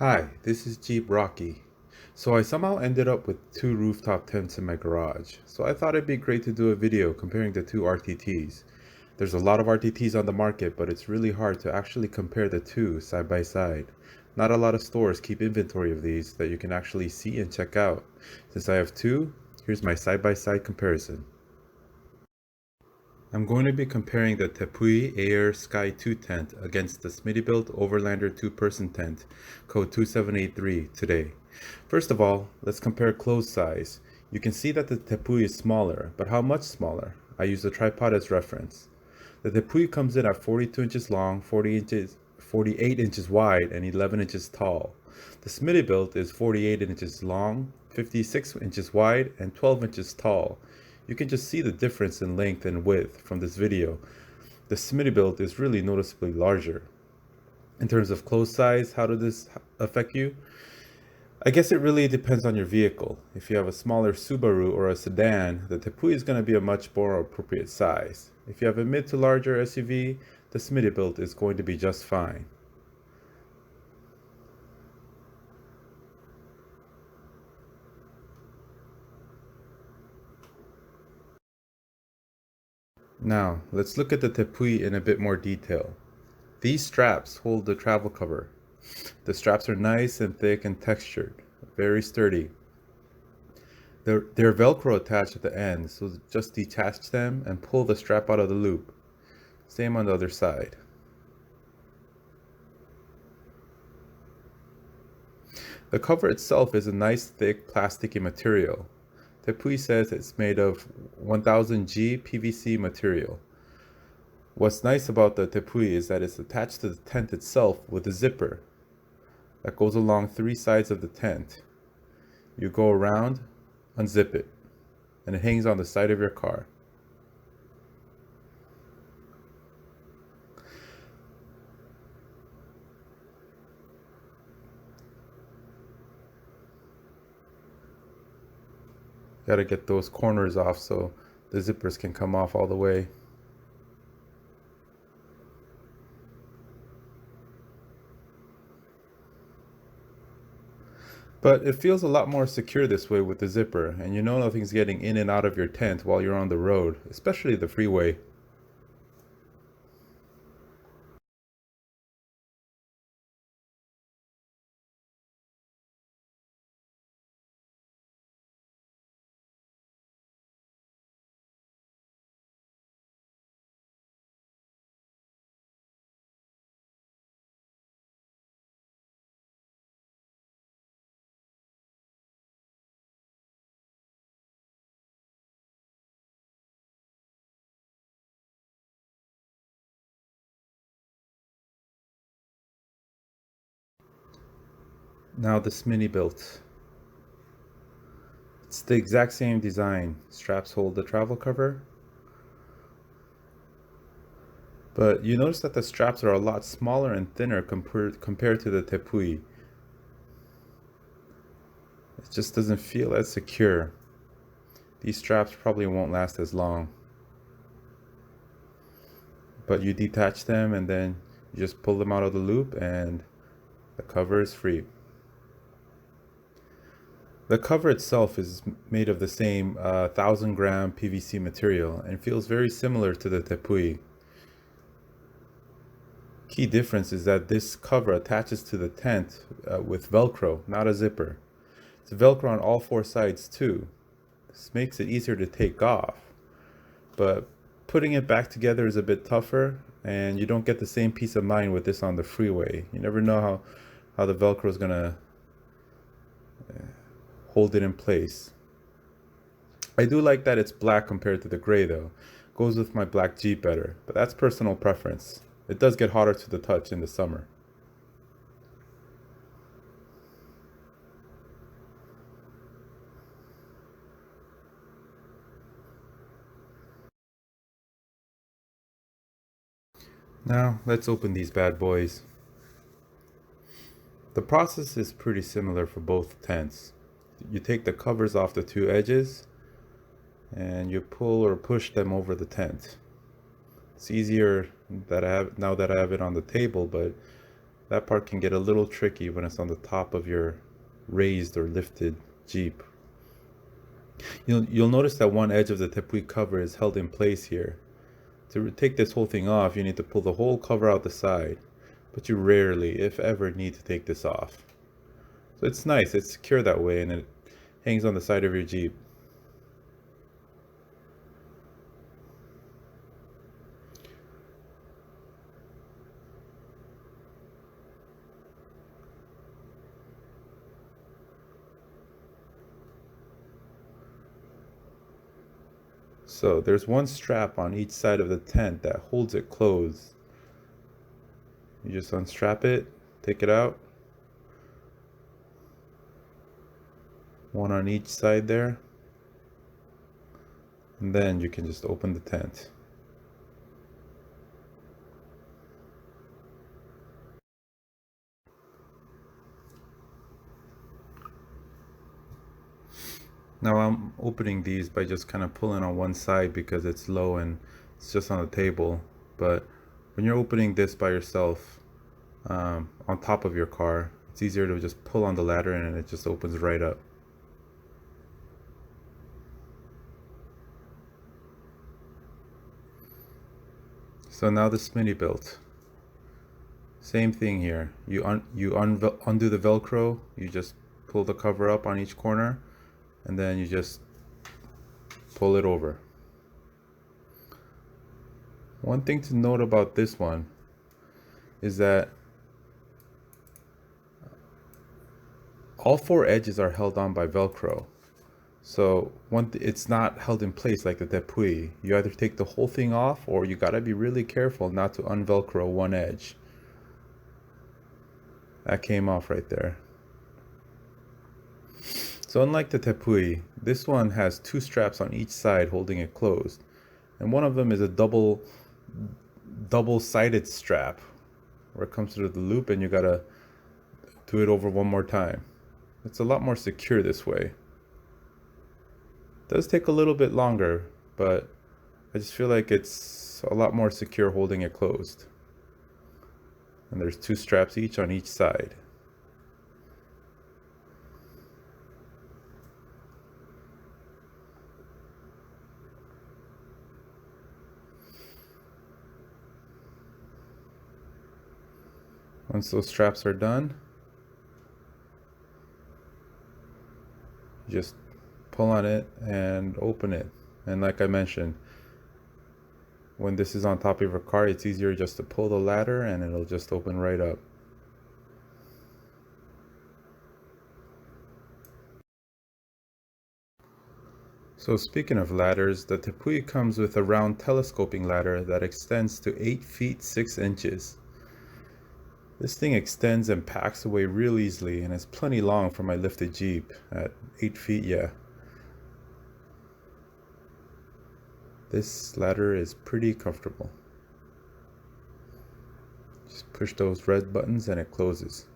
Hi, this is Jeep Rocky. So I somehow ended up with two rooftop tents in my garage. So I thought it'd be great to do a video comparing the two RTTs. There's a lot of RTTs on the market, but it's really hard to actually compare the two side by side. Not a lot of stores keep inventory of these that you can actually see and check out. Since I have two, here's my side by side comparison. I'm going to be comparing the Tepui Ayer Sky 2 tent against the Smittybilt Overlander 2-person tent, code 2783, today. First of all, let's compare clothes size. You can see that the Tepui is smaller, but how much smaller? I use the tripod as reference. The Tepui comes in at 42 inches long, 48 inches wide, and 11 inches tall. The Smittybilt is 48 inches long, 56 inches wide, and 12 inches tall. You can just see the difference in length and width from this video. The Smittybilt is really noticeably larger. In terms of clothes size, how does this affect you? I guess it really depends on your vehicle. If you have a smaller Subaru or a sedan, the Tepui is going to be a much more appropriate size. If you have a mid to larger SUV, the Smittybilt is going to be just fine. Now, let's look at the Tepui in a bit more detail. These straps hold the travel cover. The straps are nice and thick and textured, very sturdy. They're Velcro attached at the end, so just detach them and pull the strap out of the loop. Same on the other side. The cover itself is a nice thick plasticky material. Tepui says it's made of 1000G PVC material. What's nice about the Tepui is that it's attached to the tent itself with a zipper that goes along three sides of the tent. You go around, unzip it, and it hangs on the side of your car. Gotta get those corners off so the zippers can come off all the way. But it feels a lot more secure this way with the zipper, and you know nothing's getting in and out of your tent while you're on the road, especially the freeway. Now the Smittybilt. It's the exact same design. Straps hold the travel cover, but you notice that the straps are a lot smaller and thinner compared to the Tepui. It just doesn't feel as secure. These straps probably won't last as long. But you detach them and then you just pull them out of the loop and the cover is free. The cover itself is made of the same 1000-gram PVC material and feels very similar to the Tepui. Key difference is that this cover attaches to the tent with Velcro, not a zipper. It's Velcro on all four sides too. This makes it easier to take off, but putting it back together is a bit tougher, and you don't get the same peace of mind with this on the freeway. You never know how the Velcro is gonna hold it in place. I do like that it's black compared to the gray though. Goes with my black Jeep better, but that's personal preference. It does get hotter to the touch in the summer. Now, let's open these bad boys. The process is pretty similar for both tents. You take the covers off the two edges and you pull or push them over the tent. It's easier that now that I have it on the table, but That part can get a little tricky when it's on the top of your raised or lifted Jeep. You'll notice that one edge of the Tepui cover is held in place here. To take this whole thing off, you need to pull the whole cover out the side, but you rarely, if ever, need to take this off. So it's nice, it's secure that way, and it hangs on the side of your Jeep. So there's one strap on each side of the tent that holds it closed. You just unstrap it, take it out. One on each side there. And then you can just open the tent. Now I'm opening these by just kind of pulling on one side because it's low and it's just on the table. But when you're opening this by yourself on top of your car, it's easier to just pull on the ladder and it just opens right up. So now the Smittybilt. Same thing here. You undo the Velcro, you just pull the cover up on each corner, and then you just pull it over. One thing to note about this one is that all four edges are held on by Velcro. So it's not held in place like the Tepui. You either take the whole thing off, or you gotta be really careful not to unvelcro one edge. That came off right there. So unlike the Tepui, this one has two straps on each side holding it closed. And one of them is a double-sided strap where it comes through the loop and you gotta do it over one more time. It's a lot more secure this way. It does take a little bit longer, but I just feel like it's a lot more secure holding it closed. And there's two straps each on each side. Once those straps are done, just pull on it and open it. And like I mentioned, when this is on top of your car, it's easier just to pull the ladder and it'll just open right up. So speaking of ladders, the Tepui comes with a round telescoping ladder that extends to 8 feet 6 inches. This thing extends and packs away real easily and is plenty long for my lifted Jeep at 8 feet, yeah. This ladder is pretty comfortable. Just push those red buttons and it closes.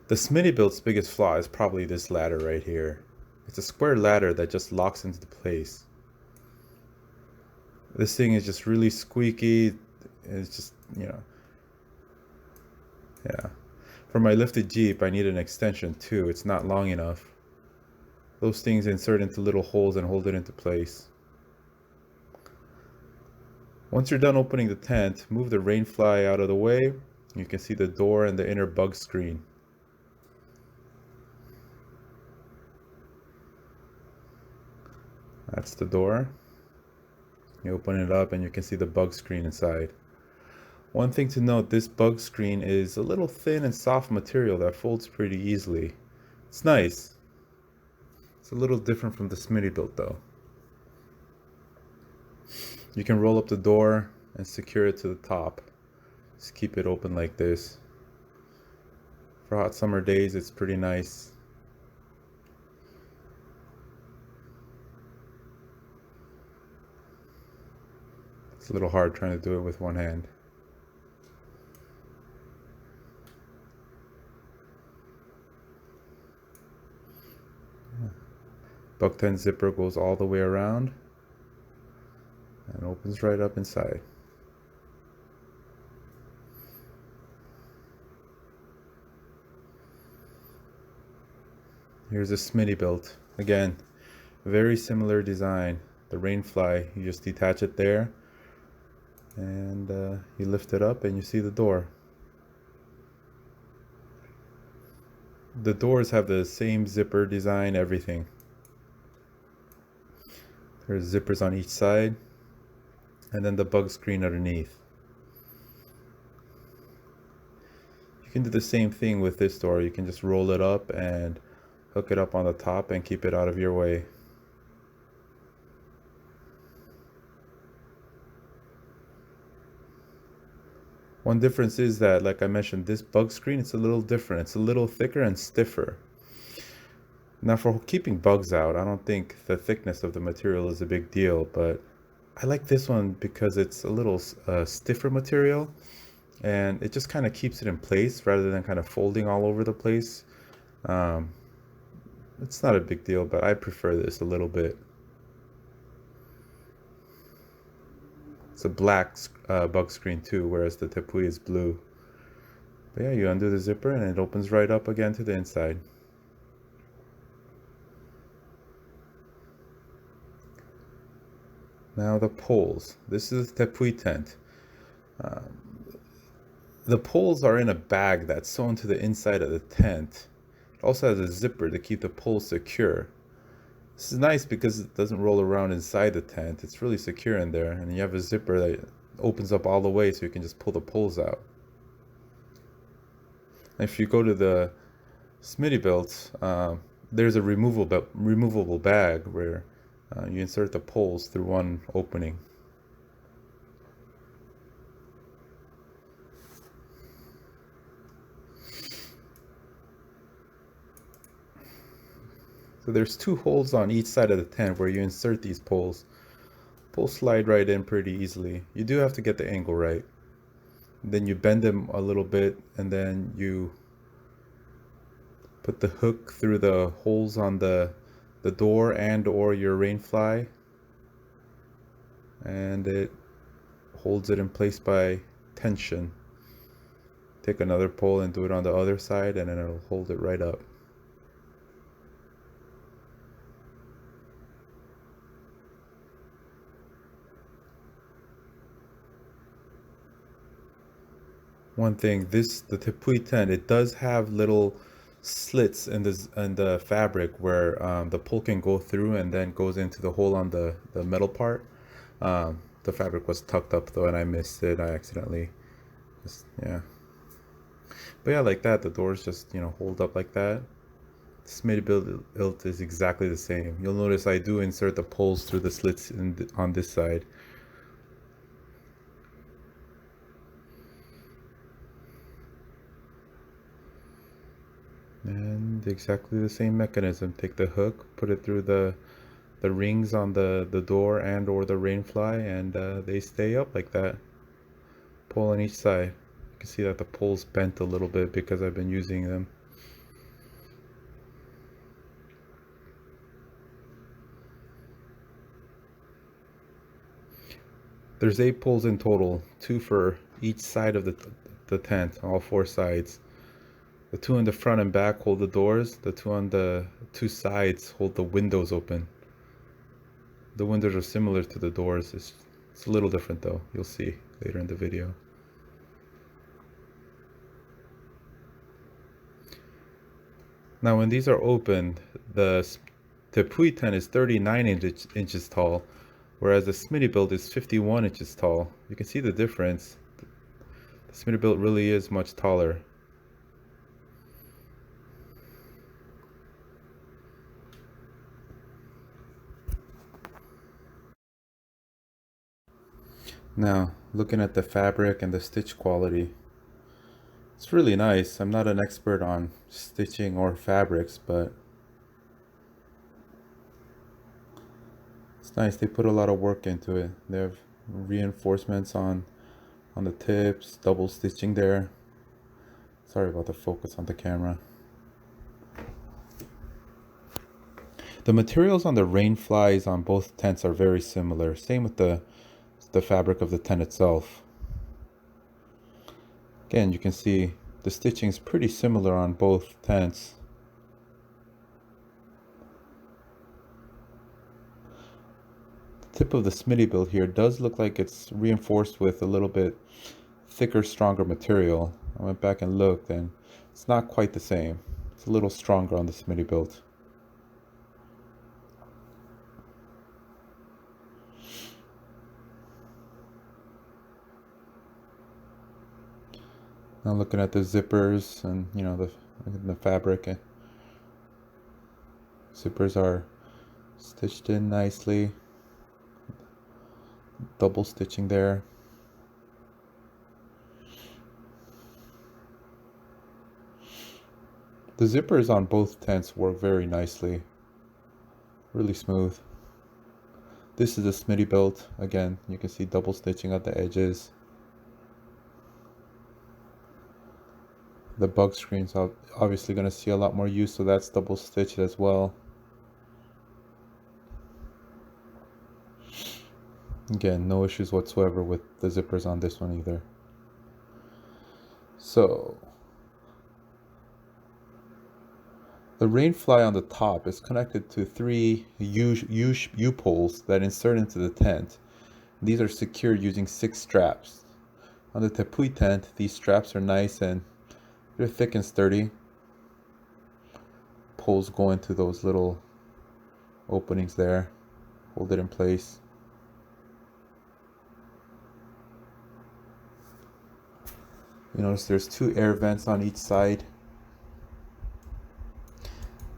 The Smittybilt's biggest flaw is probably this ladder right here. It's a square ladder that just locks into place. This thing is just really squeaky. It's just, yeah. For my lifted Jeep, I need an extension too. It's not long enough. Those things insert into little holes and hold it into place. Once you're done opening the tent, move the rain fly out of the way. You can see the door and the inner bug screen. That's the door. You open it up and you can see the bug screen inside. One thing to note, this bug screen is a little thin and soft material that folds pretty easily. It's nice. It's a little different from the Smittybilt though. You can roll up the door and secure it to the top. Just keep it open like this. For hot summer days, it's pretty nice. It's a little hard trying to do it with one hand. Bug tent zipper goes all the way around and opens right up inside. Here's a Smittybilt. Again, very similar design. The rainfly, you just detach it there and you lift it up and you see the door. The doors have the same zipper design, everything. There's zippers on each side and then the bug screen underneath. You can do the same thing with this door. You can just roll it up and hook it up on the top and keep it out of your way. One difference is that, like I mentioned, this bug screen, it's a little different. It's a little thicker and stiffer. Now for keeping bugs out, I don't think the thickness of the material is a big deal, but I like this one because it's a little stiffer material and it just kind of keeps it in place rather than kind of folding all over the place. It's not a big deal, but I prefer this a little bit. It's a black bug screen too, whereas the Tepui is blue. But yeah, you undo the zipper and it opens right up again to the inside. Now the poles. This is the Tepui tent. The poles are in a bag that's sewn to the inside of the tent. It also has a zipper to keep the poles secure. This is nice because it doesn't roll around inside the tent. It's really secure in there, and you have a zipper that opens up all the way so you can just pull the poles out. And if you go to the Smittybilt, there's a removable bag where you insert the poles through one opening. So there's two holes on each side of the tent where you insert these poles. Poles slide right in pretty easily. You do have to get the angle right. Then you bend them a little bit and then you put the hook through the holes on the door and or your rainfly, and it holds it in place by tension. Take another pole and do it on the other side and then it'll hold it right up. One thing, the Tepui tent, it does have little slits in the fabric where the pole can go through and then goes into the hole on the metal part. The fabric was tucked up though and I missed it. I accidentally yeah. But yeah, like that, the doors just, hold up like that. Smittybilt is exactly the same. You'll notice I do insert the poles through the slits on this side. And exactly the same mechanism. Take the hook, put it through the rings on the door and or the rainfly, and they stay up like that. Pull on each side. You can see that the pole's bent a little bit because I've been using them. There's 8 poles in total, 2 for each side of the tent, all 4 sides. The 2 in the front and back hold the doors. The 2 on the 2 sides hold the windows open. The windows are similar to the doors. It's a little different though. You'll see later in the video. Now when these are opened, the Tepui tent is 39 inches tall, whereas the Smittybilt is 51 inches tall. You can see the difference. The Smittybilt really is much taller. Now, looking at the fabric and the stitch quality, it's really nice. I'm not an expert on stitching or fabrics, but it's nice. They put a lot of work into it. They have reinforcements on the tips, double stitching there. Sorry about the focus on the camera. The materials on the rainflies on both tents are very similar. Same with the fabric of the tent itself. Again, you can see the stitching is pretty similar on both tents. tip of the Smittybilt here does look like it's reinforced with a little bit thicker, stronger material. I went back and looked, and it's not quite the same. It's a little stronger on the Smittybilt. Now looking at the zippers and the fabric. Zippers are stitched in nicely. Double stitching there. The zippers on both tents work very nicely. Really smooth. This is a Smittybilt. Again, you can see double stitching at the edges. The bug screen's obviously going to see a lot more use, so that's double stitched as well. Again, no issues whatsoever with the zippers on this one either. So, the rainfly on the top is connected to 3 U-poles that insert into the tent. These are secured using 6 straps. On the Tepui tent, these straps are nice and they're thick and sturdy. Poles go into those little openings there, hold it in place. You notice there's 2 air vents on each side.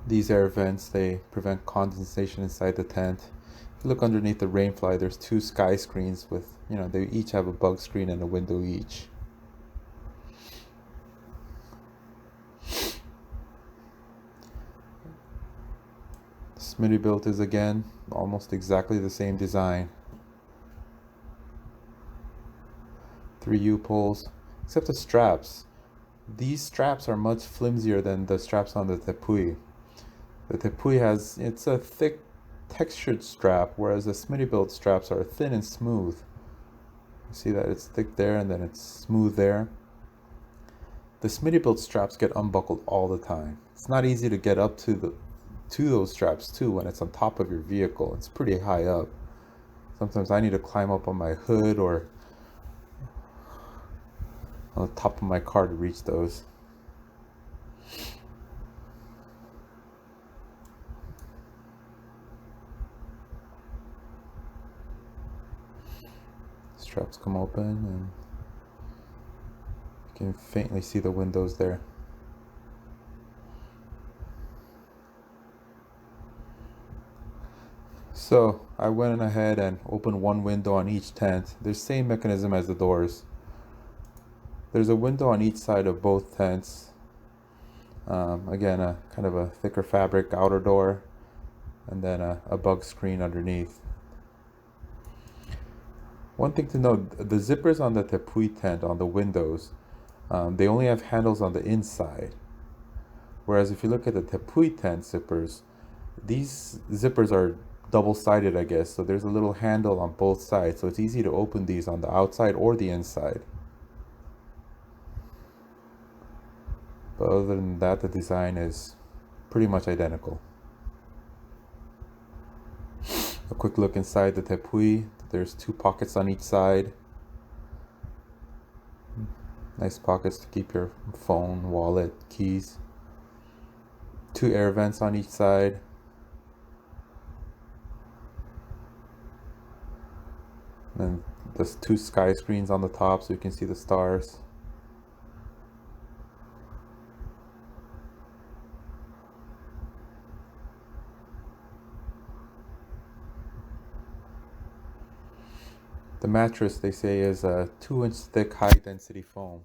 These air vents, they prevent condensation inside the tent. If you look underneath the rainfly, there's 2 sky screens with, they each have a bug screen and a window each. Smittybilt is again almost exactly the same design. 3 U-poles, except the straps. These straps are much flimsier than the straps on the Tepui. The Tepui it's a thick textured strap, whereas the Smittybilt straps are thin and smooth. You see that it's thick there and then it's smooth there. The Smittybilt straps get unbuckled all the time. It's not easy to get up to those straps too when it's on top of your vehicle. It's pretty high up. Sometimes I need to climb up on my hood or on the top of my car to reach those. Straps come open and you can faintly see the windows there. So I went ahead and opened one window on each tent. There's the same mechanism as the doors. There's a window on each side of both tents. Again, a kind of a thicker fabric outer door, and then a bug screen underneath. One thing to note, the zippers on the Tepui tent on the windows, they only have handles on the inside. Whereas if you look at the Tepui tent zippers, these zippers are double-sided, I guess, so there's a little handle on both sides, so it's easy to open these on the outside or the inside. But other than that, the design is pretty much identical. A quick look inside the Tepui. There's 2 pockets on each side. Nice pockets to keep your phone, wallet, keys. 2 air vents on each side. And there's 2 sky screens on the top so you can see the stars. The mattress, they say, is a 2-inch thick high density foam.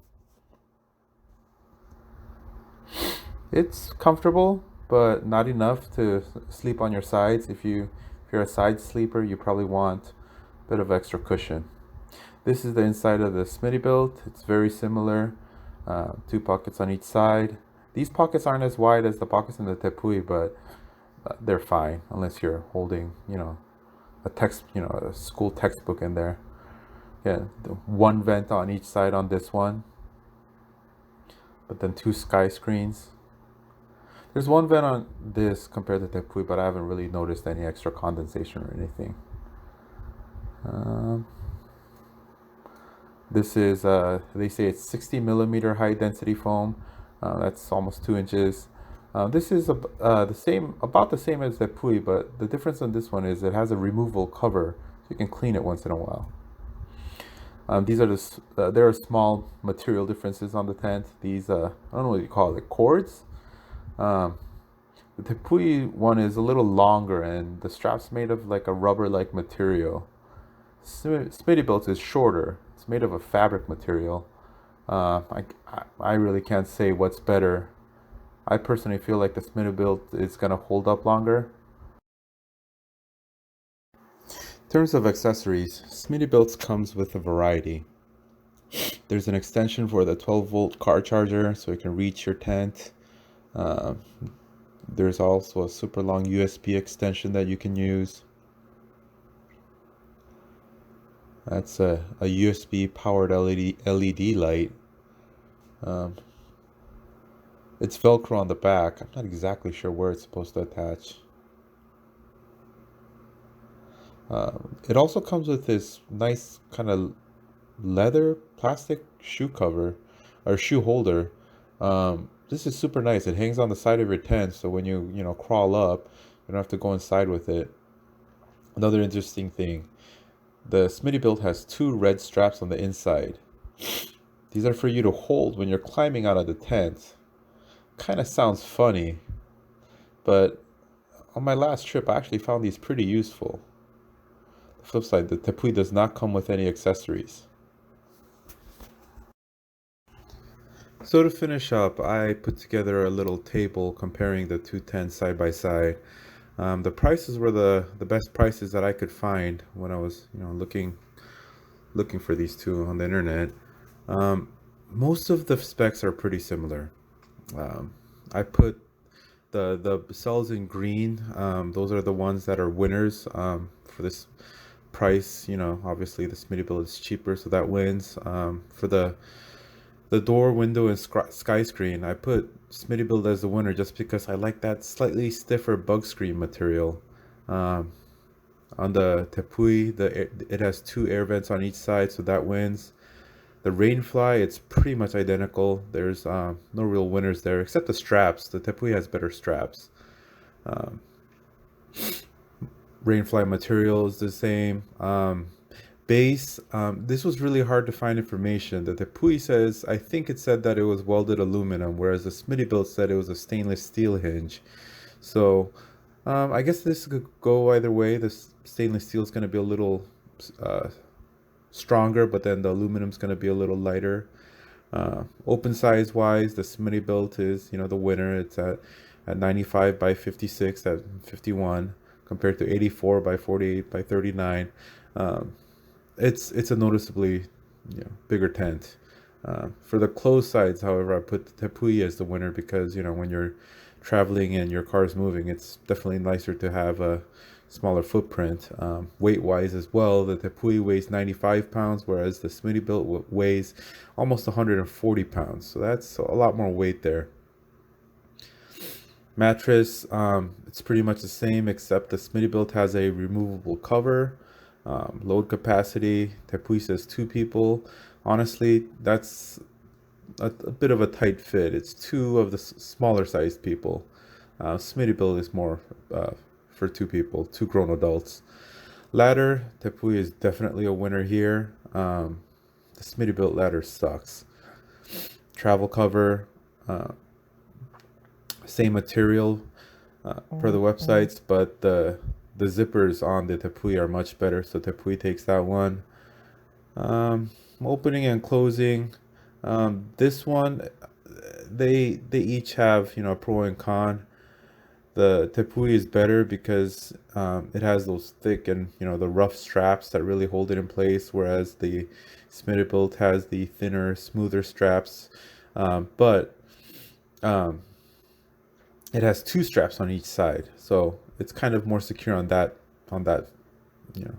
It's comfortable, but not enough to sleep on your sides. If you're a side sleeper, you probably want a bit of extra cushion. This is the inside of the Smittybilt. It's very similar. 2 pockets on each side. These pockets aren't as wide as the pockets in the Tepui, but they're fine unless you're holding, a school textbook in there. Yeah, 1 vent on each side on this one, but then 2 sky screens. There's 1 vent on this compared to Tepui, but I haven't really noticed any extra condensation or anything. Um, this is, they say it's 60 millimeter high density foam. That's almost 2 inches. This is the same, about the same as the Tepui, but the difference on this one is it has a removable cover, so you can clean it once in a while. These are there are small material differences on the tent. These, I don't know what you call it, cords. Um, the Tepui one is a little longer, and the strap's made of like a rubber-like material. Smittybilt is shorter. It's made of a fabric material. I really can't say what's better. I personally feel like the Smittybilt is gonna hold up longer. In terms of accessories, Smittybilt comes with a variety. There's an extension for the 12-volt car charger so you can reach your tent. Uh, there's also a super long USB extension that you can use. That's a USB powered LED light. Um, it's Velcro on the back. I'm not exactly sure where it's supposed to attach. It also comes with this nice kind of leather plastic shoe cover or shoe holder. This is super nice. It hangs on the side of your tent, so when you crawl up, you don't have to go inside with it. Another interesting thing, the Smittybilt has two red straps on the inside. These are for you to hold when you're climbing out of the tent. Kind of sounds funny, but on my last trip, I actually found these pretty useful. The flip side, the Tepui does not come with any accessories. So to finish up, I put together a little table comparing the two tents side by side. The prices were the best prices that I could find when I was looking for these two on the internet. Um, Most of the specs are pretty similar. I put the cells in green. Those are the ones that are winners for this price. Obviously the Smittybilt is cheaper, so that wins. For the door, window, and sky screen, I put Smittybilt as the winner just because I like that slightly stiffer bug screen material. Um, on the Tepui, it has two air vents on each side, so that wins. The Rainfly, it's pretty much identical. There's no real winners there, except the straps. The Tepui has better straps. Um, Rainfly material is the same. Base, this was really hard to find information. The Tepui says, I think it said that it was welded aluminum, whereas the Smittybilt said it was a stainless steel hinge. So I guess this could go either way. The stainless steel is going to be a little uh, stronger, but then the aluminum's going to be a little lighter. Open size wise, the Smittybilt is, the winner. It's at 95 by 56 at 51 compared to 84 by 48 by 39. Um, it's a noticeably bigger tent. For the closed sides, however, I put the Tepui as the winner because when you're traveling and your car is moving, it's definitely nicer to have a smaller footprint. Weight wise as well, the Tepui weighs 95 pounds, whereas the Smittybilt weighs almost 140 pounds. So that's a lot more weight there. Mattress, it's pretty much the same except the Smittybilt has a removable cover. Load capacity, Tepui says two people. Honestly, that's a bit of a tight fit. It's two of the smaller sized people. Smittybilt is more for two people, two grown adults. Ladder, Tepui is definitely a winner here. The Smittybilt ladder sucks. Travel cover, uh, same material per the websites, but the zippers on the Tepui are much better, so Tepui takes that one. Opening and closing. This one, they each have a pro and con. The Tepui is better because it has those thick and the rough straps that really hold it in place, whereas the Smittybilt has the thinner, smoother straps. But it has two straps on each side, so it's kind of more secure on that. You know,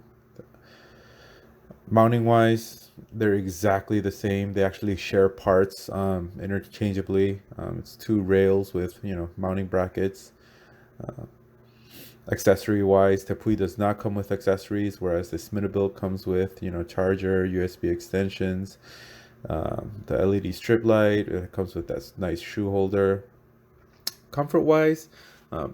mounting wise, they're exactly the same. They actually share parts interchangeably. It's two rails with mounting brackets. Accessory wise, Tepui does not come with accessories, whereas the Smittybilt comes with, charger, USB extensions, the LED strip light. It comes with that nice shoe holder. Comfort wise,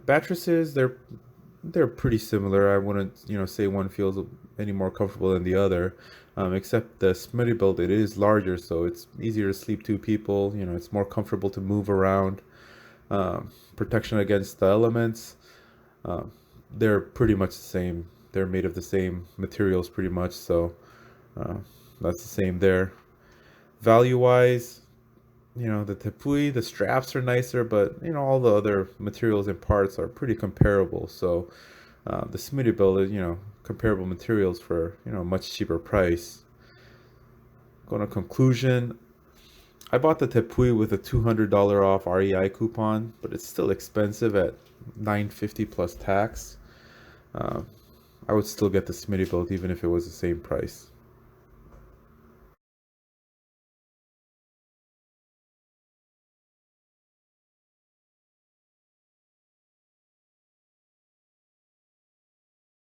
mattresses, they're pretty similar. I wouldn't, say one feels any more comfortable than the other. Except the Smittybilt, it is larger, so it's easier to sleep two people. It's more comfortable to move around. Protection against the elements. Um, they're pretty much the same. They're made of the same materials, pretty much. So uh, that's the same there. Value wise, the Tepui, the straps are nicer, but all the other materials and parts are pretty comparable. So the Smittybilt is, comparable materials for a much cheaper price. Going to conclusion, I bought the Tepui with a $200 off REI coupon, but it's still expensive at $950 plus tax. Uh, I would still get the Smittybilt even if it was the same price.